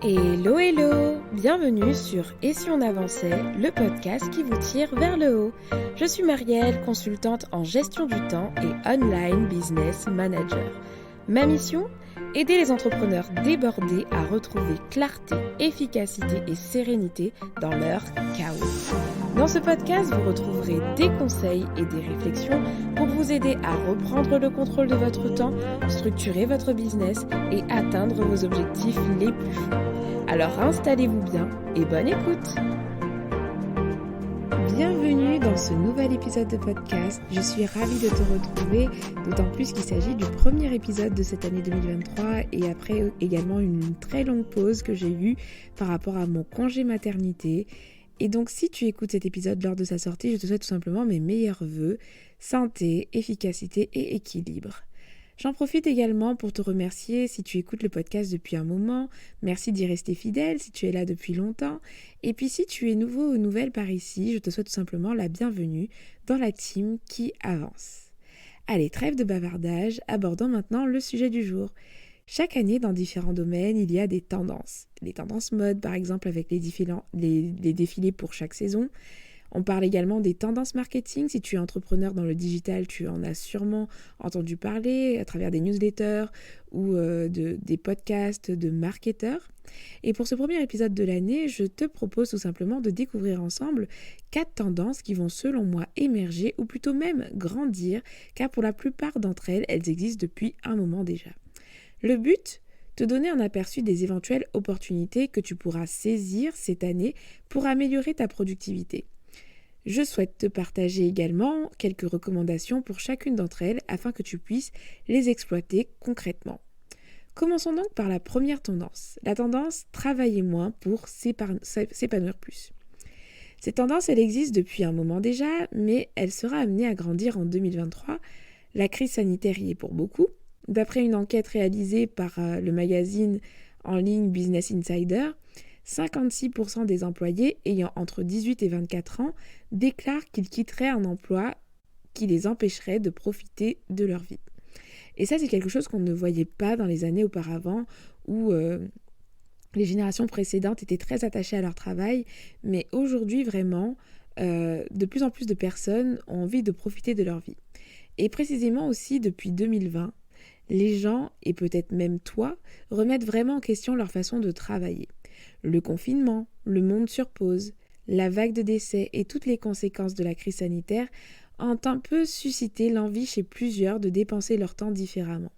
Hello hello, bienvenue sur Et si on avançait, le podcast qui vous tire vers le haut. Je suis Marielle, consultante en gestion du temps et online business manager. Ma mission ? Aider les entrepreneurs débordés à retrouver clarté, efficacité et sérénité dans leur chaos. Dans ce podcast, vous retrouverez des conseils et des réflexions pour vous aider à reprendre le contrôle de votre temps, structurer votre business et atteindre vos objectifs les plus fous. Alors installez-vous bien et bonne écoute! Bienvenue dans ce nouvel épisode de podcast. Je suis ravie de te retrouver, d'autant plus qu'il s'agit du premier épisode de cette année 2023 et après également une très longue pause que j'ai eue par rapport à mon congé maternité. Et donc si tu écoutes cet épisode lors de sa sortie, je te souhaite tout simplement mes meilleurs vœux, santé, efficacité et équilibre. J'en profite également pour te remercier si tu écoutes le podcast depuis un moment. Merci d'y rester fidèle si tu es là depuis longtemps. Et puis si tu es nouveau ou nouvelle par ici, je te souhaite tout simplement la bienvenue dans la team qui avance. Allez, trêve de bavardage, abordons maintenant le sujet du jour. Chaque année, dans différents domaines, il y a des tendances. Les tendances mode, par exemple, avec les défilés pour chaque saison. On parle également des tendances marketing. Si tu es entrepreneur dans le digital, tu en as sûrement entendu parler à travers des newsletters ou des podcasts de marketeurs. Et pour ce premier épisode de l'année, je te propose tout simplement de découvrir ensemble 4 tendances qui vont selon moi émerger ou plutôt même grandir, car pour la plupart d'entre elles, elles existent depuis un moment déjà. Le but ? Te donner un aperçu des éventuelles opportunités que tu pourras saisir cette année pour améliorer ta productivité. Je souhaite te partager également quelques recommandations pour chacune d'entre elles afin que tu puisses les exploiter concrètement. Commençons donc par la première tendance, la tendance « Travailler moins pour s'épanouir plus ». Cette tendance, elle existe depuis un moment déjà, mais elle sera amenée à grandir en 2023. La crise sanitaire y est pour beaucoup. D'après une enquête réalisée par le magazine en ligne Business Insider, 56% des employés ayant entre 18 et 24 ans déclarent qu'ils quitteraient un emploi qui les empêcherait de profiter de leur vie. Et ça, c'est quelque chose qu'on ne voyait pas dans les années auparavant où les générations précédentes étaient très attachées à leur travail. Mais aujourd'hui, vraiment, de plus en plus de personnes ont envie de profiter de leur vie. Et précisément aussi depuis 2020, les gens, et peut-être même toi, remettent vraiment en question leur façon de travailler. Le confinement, le monde sur pause, la vague de décès et toutes les conséquences de la crise sanitaire ont un peu suscité l'envie chez plusieurs de dépenser leur temps différemment.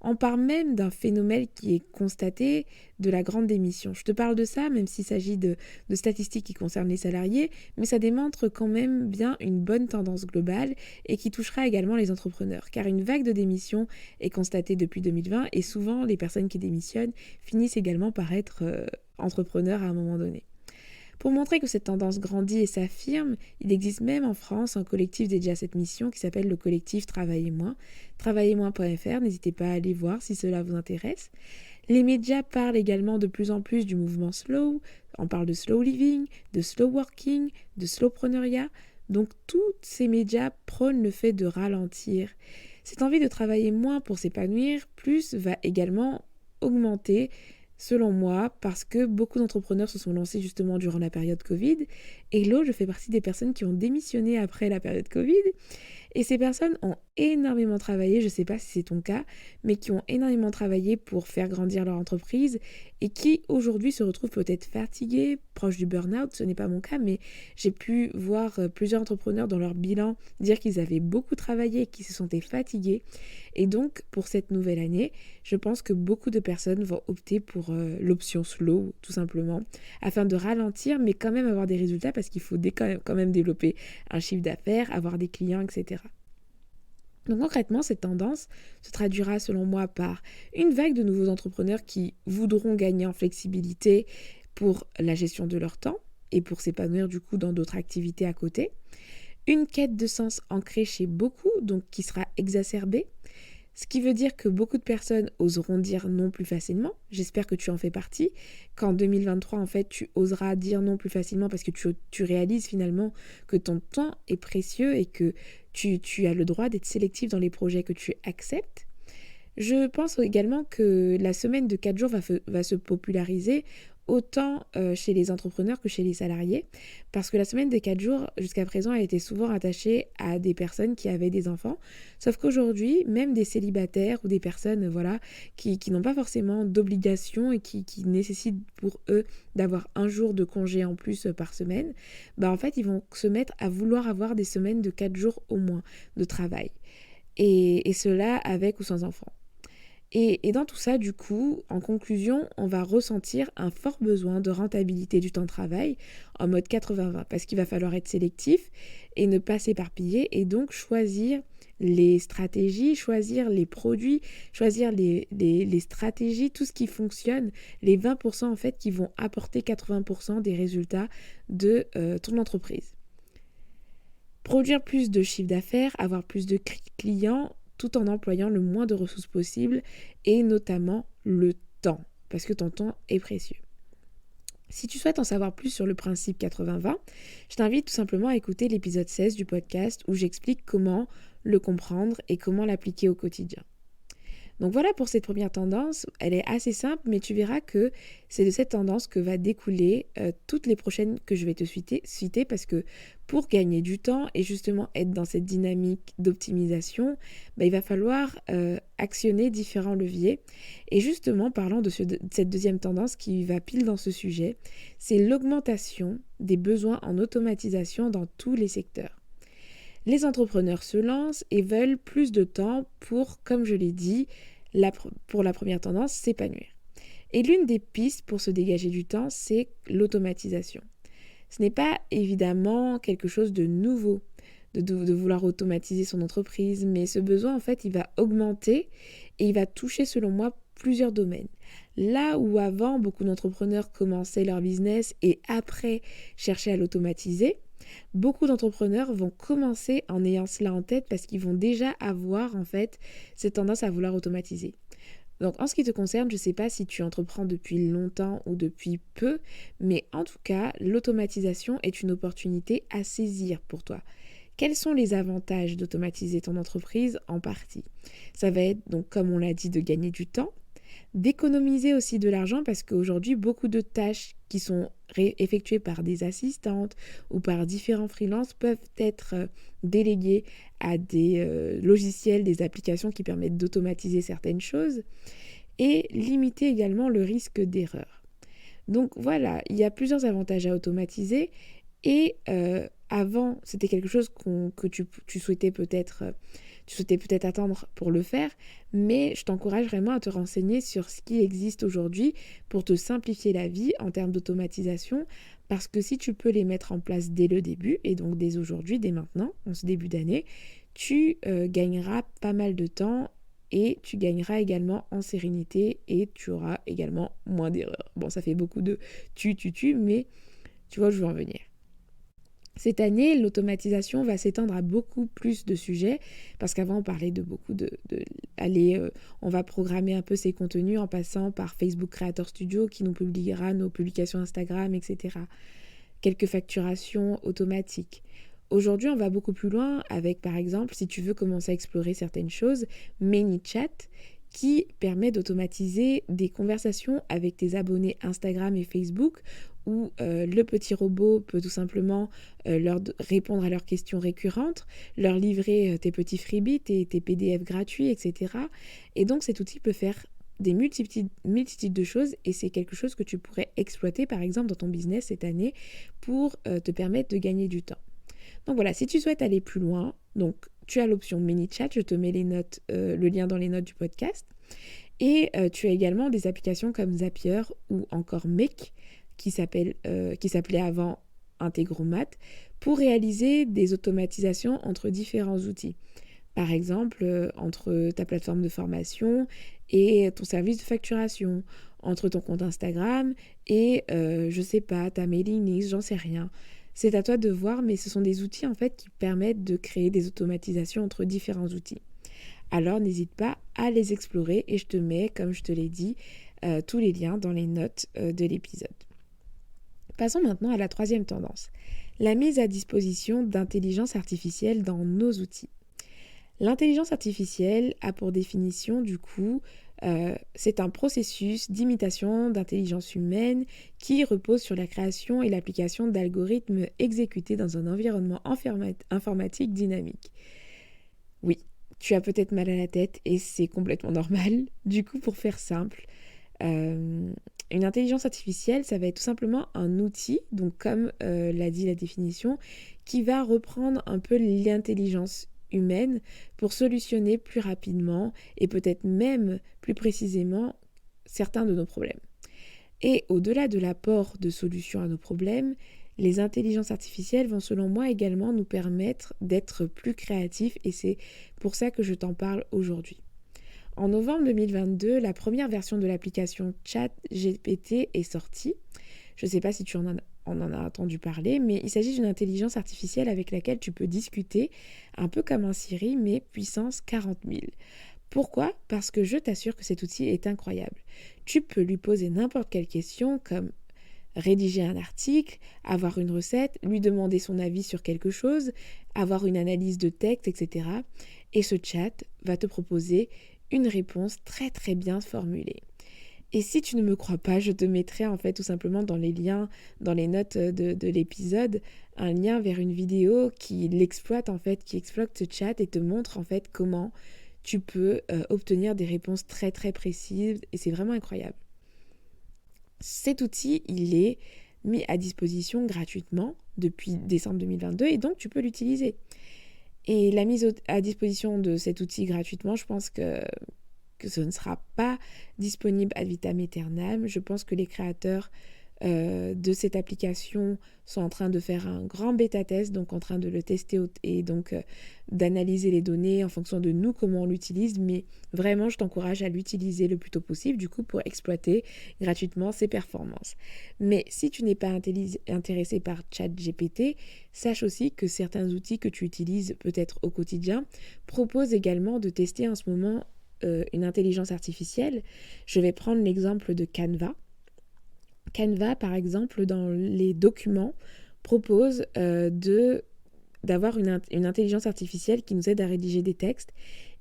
On parle même d'un phénomène qui est constaté de la grande démission. Je te parle de ça, même s'il s'agit de statistiques qui concernent les salariés, mais ça démontre quand même bien une bonne tendance globale et qui touchera également les entrepreneurs. Car une vague de démission est constatée depuis 2020 et souvent les personnes qui démissionnent finissent également par être entrepreneurs à un moment donné. Pour montrer que cette tendance grandit et s'affirme, il existe même en France un collectif dédié à cette mission qui s'appelle le collectif Travailler moins, travaillermoins.fr, n'hésitez pas à aller voir si cela vous intéresse. Les médias parlent également de plus en plus du mouvement slow, on parle de slow living, de slow working, de slowpreneuriat, donc tous ces médias prônent le fait de ralentir. Cette envie de travailler moins pour s'épanouir plus va également augmenter selon moi, parce que beaucoup d'entrepreneurs se sont lancés justement durant la période Covid. Et là, je fais partie des personnes qui ont démissionné après la période Covid. Et ces personnes ont énormément travaillé, je ne sais pas si c'est ton cas, mais qui ont énormément travaillé pour faire grandir leur entreprise et qui aujourd'hui se retrouvent peut-être fatigués, proches du burn-out. Ce n'est pas mon cas, mais j'ai pu voir plusieurs entrepreneurs dans leur bilan dire qu'ils avaient beaucoup travaillé et qu'ils se sentaient fatigués. Et donc, pour cette nouvelle année, je pense que beaucoup de personnes vont opter pour l'option slow, tout simplement, afin de ralentir, mais quand même avoir des résultats, parce qu'il faut quand même développer un chiffre d'affaires, avoir des clients, etc. Donc concrètement, cette tendance se traduira selon moi par une vague de nouveaux entrepreneurs qui voudront gagner en flexibilité pour la gestion de leur temps et pour s'épanouir du coup dans d'autres activités à côté. Une quête de sens ancrée chez beaucoup, donc qui sera exacerbée. Ce qui veut dire que beaucoup de personnes oseront dire non plus facilement. J'espère que tu en fais partie. Qu'en 2023, en fait, tu oseras dire non plus facilement parce que tu réalises finalement que ton temps est précieux et que tu as le droit d'être sélectif dans les projets que tu acceptes. Je pense également que la semaine de 4 jours va se populariser autant chez les entrepreneurs que chez les salariés, parce que la semaine des 4 jours, jusqu'à présent, a été souvent rattachée à des personnes qui avaient des enfants. Sauf qu'aujourd'hui, même des célibataires ou des personnes voilà, qui n'ont pas forcément d'obligation et qui nécessitent pour eux d'avoir un jour de congé en plus par semaine, bah en fait, ils vont se mettre à vouloir avoir des semaines de 4 jours au moins de travail. Et cela avec ou sans enfants. Et dans tout ça, du coup, en conclusion, on va ressentir un fort besoin de rentabilité du temps de travail en mode 80-20, parce qu'il va falloir être sélectif et ne pas s'éparpiller, et donc choisir les stratégies, choisir les produits, choisir les stratégies, tout ce qui fonctionne, les 20% en fait qui vont apporter 80% des résultats de ton entreprise. Produire plus de chiffre d'affaires, avoir plus de clients, tout en employant le moins de ressources possible et notamment le temps, parce que ton temps est précieux. Si tu souhaites en savoir plus sur le principe 80-20, je t'invite tout simplement à écouter l'épisode 16 du podcast où j'explique comment le comprendre et comment l'appliquer au quotidien. Donc voilà pour cette première tendance, elle est assez simple, mais tu verras que c'est de cette tendance que va découler toutes les prochaines que je vais te citer parce que pour gagner du temps et justement être dans cette dynamique d'optimisation, il va falloir actionner différents leviers. Et justement, parlant de cette deuxième tendance qui va pile dans ce sujet, c'est l'augmentation des besoins en automatisation dans tous les secteurs. Les entrepreneurs se lancent et veulent plus de temps pour, comme je l'ai dit, pour la première tendance, s'épanouir. Et l'une des pistes pour se dégager du temps, c'est l'automatisation. Ce n'est pas évidemment quelque chose de nouveau de vouloir automatiser son entreprise, mais ce besoin, en fait, il va augmenter et il va toucher, selon moi, plusieurs domaines. Là où avant, beaucoup d'entrepreneurs commençaient leur business et après cherchaient à l'automatiser, beaucoup d'entrepreneurs vont commencer en ayant cela en tête parce qu'ils vont déjà avoir en fait cette tendance à vouloir automatiser. Donc en ce qui te concerne, je ne sais pas si tu entreprends depuis longtemps ou depuis peu, mais en tout cas, l'automatisation est une opportunité à saisir pour toi. Quels sont les avantages d'automatiser ton entreprise en partie ? Ça va être donc, comme on l'a dit, de gagner du temps, d'économiser aussi de l'argent parce qu'aujourd'hui, beaucoup de tâches qui sont effectuées par des assistantes ou par différents freelances peuvent être déléguées à des logiciels, des applications qui permettent d'automatiser certaines choses et limiter également le risque d'erreur. Donc voilà, il y a plusieurs avantages à automatiser et avant, c'était quelque chose que tu souhaitais peut-être attendre pour le faire, mais je t'encourage vraiment à te renseigner sur ce qui existe aujourd'hui pour te simplifier la vie en termes d'automatisation, parce que si tu peux les mettre en place dès le début, et donc dès aujourd'hui, dès maintenant, en ce début d'année, tu gagneras pas mal de temps et tu gagneras également en sérénité et tu auras également moins d'erreurs. Bon, ça fait beaucoup de mais tu vois où je veux en venir. Cette année, l'automatisation va s'étendre à beaucoup plus de sujets, parce qu'avant on parlait de beaucoup on va programmer un peu ses contenus en passant par Facebook Creator Studio qui nous publiera nos publications Instagram, etc. Quelques facturations automatiques. Aujourd'hui, on va beaucoup plus loin avec, par exemple, si tu veux commencer à explorer certaines choses, ManyChat, qui permet d'automatiser des conversations avec tes abonnés Instagram et Facebook où le petit robot peut tout simplement leur répondre à leurs questions récurrentes, leur livrer tes petits freebies, tes PDF gratuits, etc. Et donc cet outil peut faire des multitudes de choses et c'est quelque chose que tu pourrais exploiter par exemple dans ton business cette année pour te permettre de gagner du temps. Donc voilà, si tu souhaites aller plus loin, donc tu as l'option ManyChat, je te mets le lien dans les notes du podcast. Et tu as également des applications comme Zapier ou encore Make, qui s'appelait avant Integromat, pour réaliser des automatisations entre différents outils. Par exemple, entre ta plateforme de formation et ton service de facturation, entre ton compte Instagram et, je sais pas, ta mailing list, j'en sais rien. C'est à toi de voir, mais ce sont des outils en fait qui permettent de créer des automatisations entre différents outils. Alors n'hésite pas à les explorer et je te mets, comme je te l'ai dit, tous les liens dans les notes de l'épisode. Passons maintenant à la troisième tendance, la mise à disposition d'intelligence artificielle dans nos outils. L'intelligence artificielle a pour définition, du coup, c'est un processus d'imitation d'intelligence humaine qui repose sur la création et l'application d'algorithmes exécutés dans un environnement informatique dynamique. Oui, tu as peut-être mal à la tête et c'est complètement normal. Du coup, pour faire simple, une intelligence artificielle, ça va être tout simplement un outil, donc comme l'a dit la définition, qui va reprendre un peu l'intelligence humaine pour solutionner plus rapidement et peut-être même plus précisément certains de nos problèmes. Et au-delà de l'apport de solutions à nos problèmes, les intelligences artificielles vont selon moi également nous permettre d'être plus créatifs et c'est pour ça que je t'en parle aujourd'hui. En novembre 2022, la première version de l'application ChatGPT est sortie. Je ne sais pas si tu en as entendu parler, mais il s'agit d'une intelligence artificielle avec laquelle tu peux discuter, un peu comme un Siri, mais puissance 40 000. Pourquoi ? Parce que je t'assure que cet outil est incroyable. Tu peux lui poser n'importe quelle question comme rédiger un article, avoir une recette, lui demander son avis sur quelque chose, avoir une analyse de texte, etc. Et ce chat va te proposer une réponse très très bien formulée. Et si tu ne me crois pas, je te mettrai en fait tout simplement dans les liens, dans les notes de l'épisode, un lien vers une vidéo qui l'exploite en fait, qui exploite ce chat et te montre en fait comment tu peux obtenir des réponses très très précises et c'est vraiment incroyable. Cet outil, il est mis à disposition gratuitement depuis décembre 2022 et donc tu peux l'utiliser. Et la mise à disposition de cet outil gratuitement, je pense que ce ne sera pas disponible ad vitam aeternam. Je pense que les créateurs de cette application sont en train de faire un grand bêta-test, donc en train de le tester et donc d'analyser les données en fonction de nous, comment on l'utilise. Mais vraiment, je t'encourage à l'utiliser le plus tôt possible, du coup, pour exploiter gratuitement ses performances. Mais si tu n'es pas intéressé par ChatGPT, sache aussi que certains outils que tu utilises peut-être au quotidien proposent également de tester en ce moment une intelligence artificielle. Je vais prendre l'exemple de Canva. Canva, par exemple, dans les documents, propose d'avoir une intelligence artificielle qui nous aide à rédiger des textes.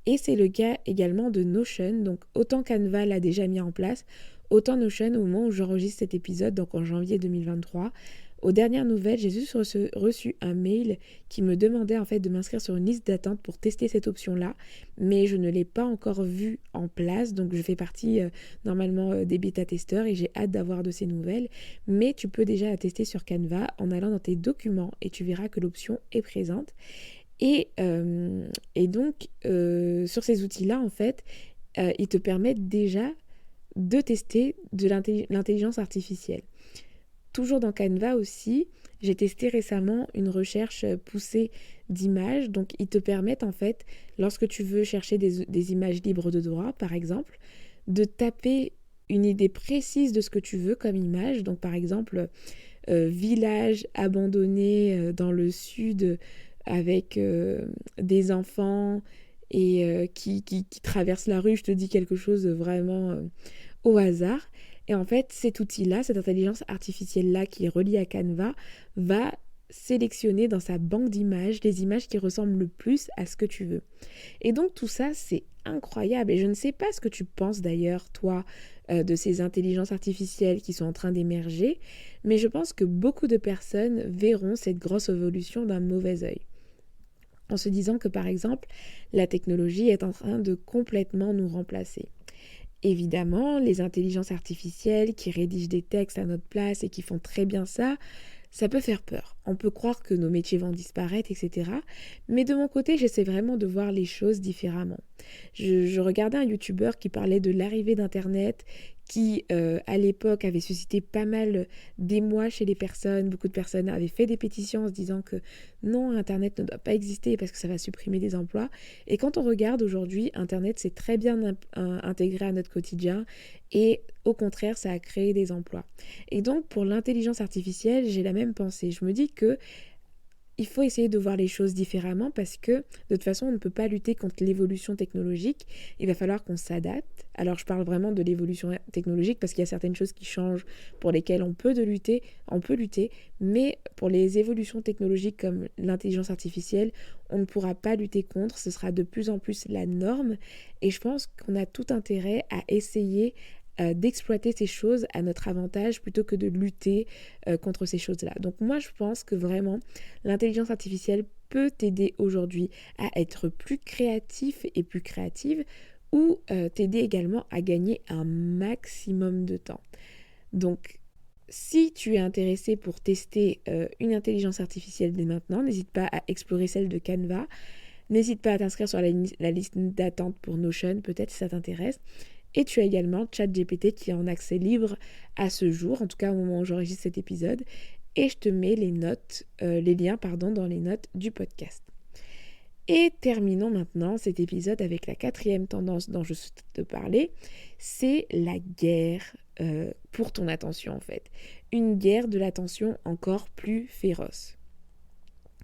Et c'est le cas également de Notion. Donc, autant Canva l'a déjà mis en place, autant Notion, au moment où j'enregistre cet épisode, donc en janvier 2023, aux dernières nouvelles, j'ai juste reçu un mail qui me demandait en fait de m'inscrire sur une liste d'attente pour tester cette option-là, mais je ne l'ai pas encore vue en place, donc je fais partie normalement des bêta-testeurs et j'ai hâte d'avoir de ces nouvelles. Mais tu peux déjà la tester sur Canva en allant dans tes documents et tu verras que l'option est présente. Et donc, sur ces outils-là, en fait, ils te permettent déjà de tester de l'intelligence artificielle. Toujours dans Canva aussi, j'ai testé récemment une recherche poussée d'images. Donc, ils te permettent en fait, lorsque tu veux chercher des images libres de droit, par exemple, de taper une idée précise de ce que tu veux comme image. Donc, par exemple, village abandonné dans le sud avec des enfants et qui traversent la rue. Je te dis quelque chose vraiment au hasard. Et en fait, cet outil-là, cette intelligence artificielle-là qui est reliée à Canva, va sélectionner dans sa banque d'images les images qui ressemblent le plus à ce que tu veux. Et donc tout ça, c'est incroyable. Et je ne sais pas ce que tu penses d'ailleurs, toi, de ces intelligences artificielles qui sont en train d'émerger, mais je pense que beaucoup de personnes verront cette grosse évolution d'un mauvais œil. En se disant que par exemple, la technologie est en train de complètement nous remplacer. Évidemment, les intelligences artificielles qui rédigent des textes à notre place et qui font très bien ça, ça peut faire peur. On peut croire que nos métiers vont disparaître, etc. Mais de mon côté, j'essaie vraiment de voir les choses différemment. Je regardais un YouTuber qui parlait de l'arrivée d'Internet, qui à l'époque avait suscité pas mal d'émoi chez les personnes. Beaucoup de personnes avaient fait des pétitions en se disant que non, Internet ne doit pas exister parce que ça va supprimer des emplois. Et quand on regarde aujourd'hui, Internet s'est très bien intégré à notre quotidien et au contraire, ça a créé des emplois. Et donc pour l'intelligence artificielle, j'ai la même pensée. Je me dis que il faut essayer de voir les choses différemment parce que de toute façon, on ne peut pas lutter contre l'évolution technologique. Il va falloir qu'on s'adapte. Alors, je parle vraiment de l'évolution technologique parce qu'il y a certaines choses qui changent pour lesquelles on peut lutter, mais pour les évolutions technologiques comme l'intelligence artificielle, on ne pourra pas lutter contre. Ce sera de plus en plus la norme et je pense qu'on a tout intérêt à essayer d'exploiter ces choses à notre avantage plutôt que de lutter contre ces choses-là. Donc moi, je pense que vraiment, l'intelligence artificielle peut t'aider aujourd'hui à être plus créatif et plus créative ou t'aider également à gagner un maximum de temps. Donc, si tu es intéressé pour tester une intelligence artificielle dès maintenant, n'hésite pas à explorer celle de Canva. N'hésite pas à t'inscrire sur la liste d'attente pour Notion, peut-être si ça t'intéresse. Et tu as également ChatGPT qui est en accès libre à ce jour, en tout cas au moment où j'enregistre cet épisode. Et je te mets les liens dans les notes du podcast. Et terminons maintenant cet épisode avec la 4e tendance dont je souhaite te parler. C'est la guerre pour ton attention en fait. Une guerre de l'attention encore plus féroce.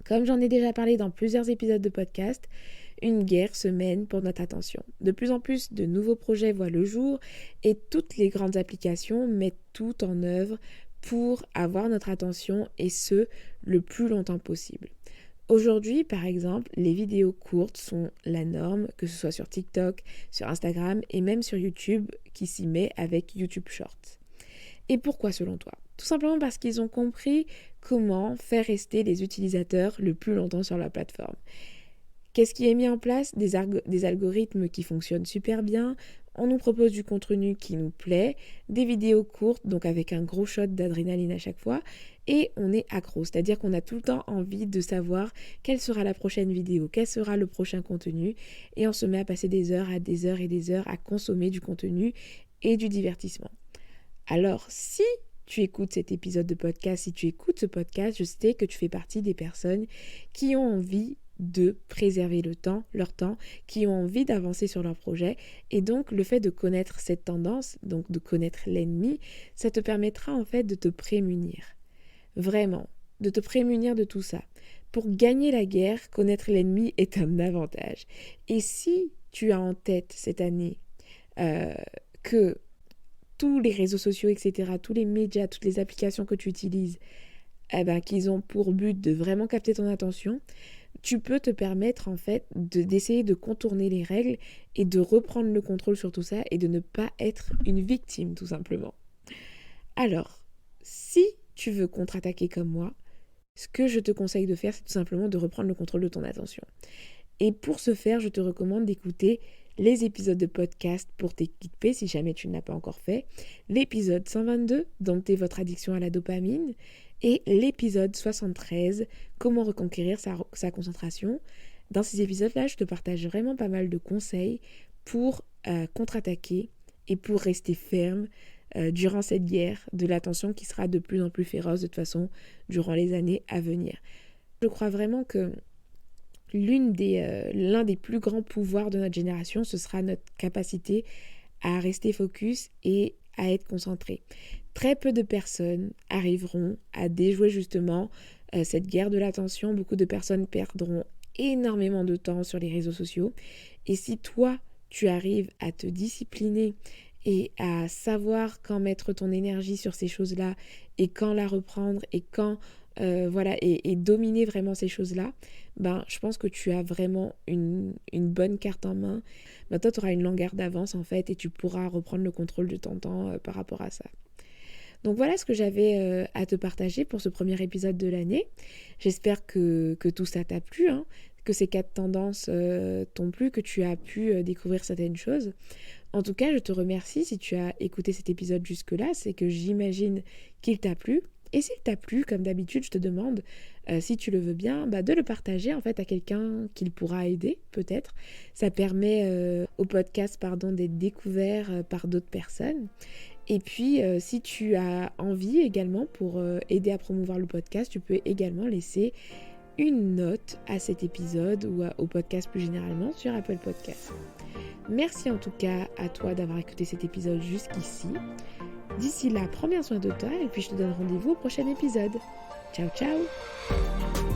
Comme j'en ai déjà parlé dans plusieurs épisodes de podcast, une guerre se mène pour notre attention. De plus en plus de nouveaux projets voient le jour et toutes les grandes applications mettent tout en œuvre pour avoir notre attention et ce, le plus longtemps possible. Aujourd'hui, par exemple, les vidéos courtes sont la norme, que ce soit sur TikTok, sur Instagram et même sur YouTube qui s'y met avec YouTube Shorts. Et pourquoi selon toi ? Tout simplement parce qu'ils ont compris comment faire rester les utilisateurs le plus longtemps sur la plateforme. Qu'est-ce qui est mis en place ? Des algorithmes qui fonctionnent super bien. On nous propose du contenu qui nous plaît, des vidéos courtes, donc avec un gros shot d'adrénaline à chaque fois, et on est accro, c'est-à-dire qu'on a tout le temps envie de savoir quelle sera la prochaine vidéo, quel sera le prochain contenu, et on se met à passer des heures et des heures à consommer du contenu et du divertissement. Alors, si tu écoutes cet épisode de podcast, si tu écoutes ce podcast, je sais que tu fais partie des personnes qui ont envie de préserver leur temps, qui ont envie d'avancer sur leur projet. Et donc, le fait de connaître cette tendance, donc de connaître l'ennemi, ça te permettra en fait de te prémunir. Vraiment, de te prémunir de tout ça. Pour gagner la guerre, connaître l'ennemi est un avantage. Et si tu as en tête cette année que tous les réseaux sociaux, etc., tous les médias, toutes les applications que tu utilises, qu'ils ont pour but de vraiment capter ton attention, tu peux te permettre en fait d'essayer de contourner les règles et de reprendre le contrôle sur tout ça et de ne pas être une victime tout simplement. Alors, si tu veux contre-attaquer comme moi, ce que je te conseille de faire, c'est tout simplement de reprendre le contrôle de ton attention. Et pour ce faire, je te recommande d'écouter les épisodes de podcast pour t'équiper si jamais tu ne l'as pas encore fait, l'épisode 122, dompter votre addiction à la dopamine, et l'épisode 73, comment reconquérir sa concentration. Dans ces épisodes-là, je te partage vraiment pas mal de conseils pour contre-attaquer et pour rester ferme durant cette guerre de l'attention qui sera de plus en plus féroce de toute façon durant les années à venir. Je crois vraiment que l'un des plus grands pouvoirs de notre génération, ce sera notre capacité à rester focus et à être concentré. Très peu de personnes arriveront à déjouer justement cette guerre de l'attention. Beaucoup de personnes perdront énormément de temps sur les réseaux sociaux. Et si toi, tu arrives à te discipliner et à savoir quand mettre ton énergie sur ces choses-là et quand la reprendre et quand et dominer vraiment ces choses-là, je pense que tu as vraiment une bonne carte en main. Toi, tu auras une longueur d'avance en fait et tu pourras reprendre le contrôle de ton temps par rapport à ça. Donc voilà ce que j'avais à te partager pour ce premier épisode de l'année. J'espère que tout ça t'a plu, que ces 4 tendances t'ont plu, que tu as pu découvrir certaines choses. En tout cas, je te remercie si tu as écouté cet épisode jusque-là, c'est que j'imagine qu'il t'a plu. Et s'il t'a plu, comme d'habitude, je te demande, si tu le veux bien, de le partager en fait à quelqu'un qu'il pourra aider, peut-être. Ça permet au podcast d'être découvert par d'autres personnes. Et puis, si tu as envie également pour aider à promouvoir le podcast, tu peux également laisser une note à cet épisode ou au podcast plus généralement sur Apple Podcast. Merci en tout cas à toi d'avoir écouté cet épisode jusqu'ici. D'ici là, prends bien soin de toi et puis je te donne rendez-vous au prochain épisode. Ciao, ciao!